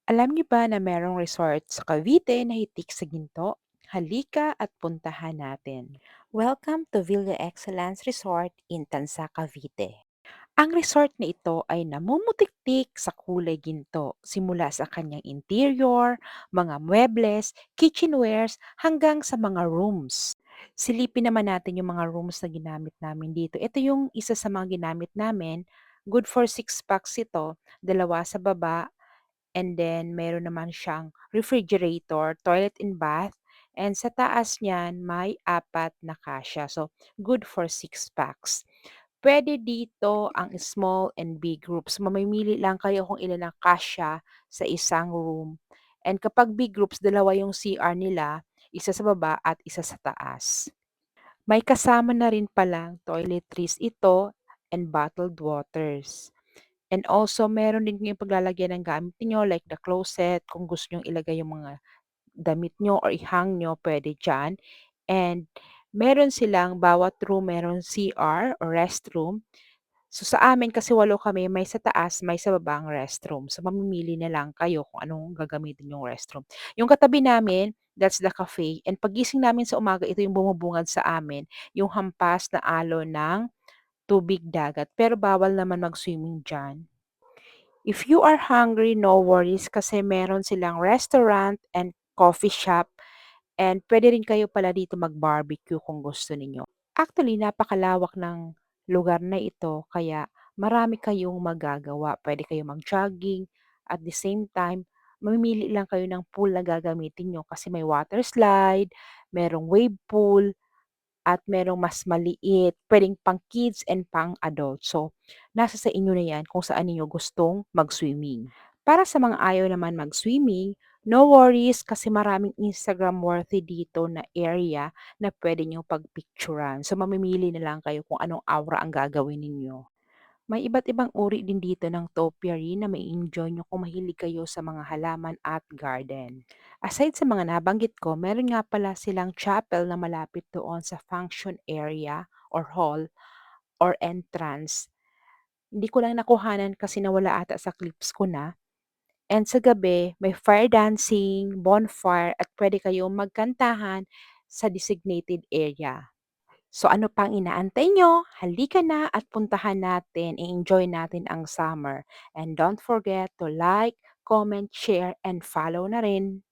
Alam niyo ba na merong resort sa Cavite na hitik sa ginto? Halika at puntahan natin. Welcome to Villa Excellence Resort in Tansa, Cavite. Ang resort na ito ay namumutiktik sa kulay ginto simula sa kanyang interior, mga muebles, kitchenwares hanggang sa mga rooms. Silipin naman natin yung mga rooms na ginamit namin dito. Ito yung isa sa mga ginamit namin. Good for 6 packs ito. Dalawa sa baba. And then meron naman siyang refrigerator, toilet and bath, and sa taas niyan may apat na kasya. So, good for 6 packs. Puwede dito ang small and big groups. Mamimili lang kayo kung ilan ang kasya sa isang room. And kapag big groups, dalawa yung CR nila, isa sa baba at isa sa taas. May kasama na rin palang toiletries ito and bottled waters. And also meron din kayong paglalagyan ng gamit niyo like the closet kung gusto niyong ilagay yung mga damit niyo or i-hang niyo puwede diyan. And meron silang bawat room meron CR or restroom. So, sa amin kasi 8 kami, may sa taas, may sa baba ang restroom. So, mamimili na lang kayo kung anong gagamitin yung restroom. Yung katabi namin, that's the cafe and paggising namin sa umaga ito yung bumubungad sa amin, yung hampas na alon ng tubig dagat pero bawal naman mag-swimming diyan. If you are hungry, no worries kasi meron silang restaurant and coffee shop and puwede rin kayo pala dito mag-barbecue kung gusto ninyo. Actually, napakalawak ng lugar na ito kaya marami kayong magagawa. Puwede kayong mag-jogging, at the same time, mamimili lang kayo ng pool na gagamitin niyo kasi may water slide, merong wave pool, at merong mas maliit, puwedeng pang-kids and pang-adult. So, nasa sa inyo na 'yan kung saan ninyo gustong mag-swimming. Para sa mga ayaw naman mag-swimming, no worries kasi maraming Instagram worthy dito na area na puwede niyong pagpicturan. So, mamimili na lang kayo kung anong aura ang gagawin ninyo. May iba't ibang uri din dito ng topiary na mai-enjoy nyo kung mahilig kayo sa mga halaman at garden. Aside sa mga nabanggit ko, meron nga pala silang chapel na malapit doon sa function area or hall or entrance. Hindi ko lang nakuhanan kasi nawala ata sa clips ko na. And sa gabi, may fire dancing, bonfire at pwede kayong magkantahan sa designated area. So ano pang inaantay nyo? Halika na at puntahan natin, i-enjoy natin ang summer. And don't forget to like, comment, share, and follow na rin.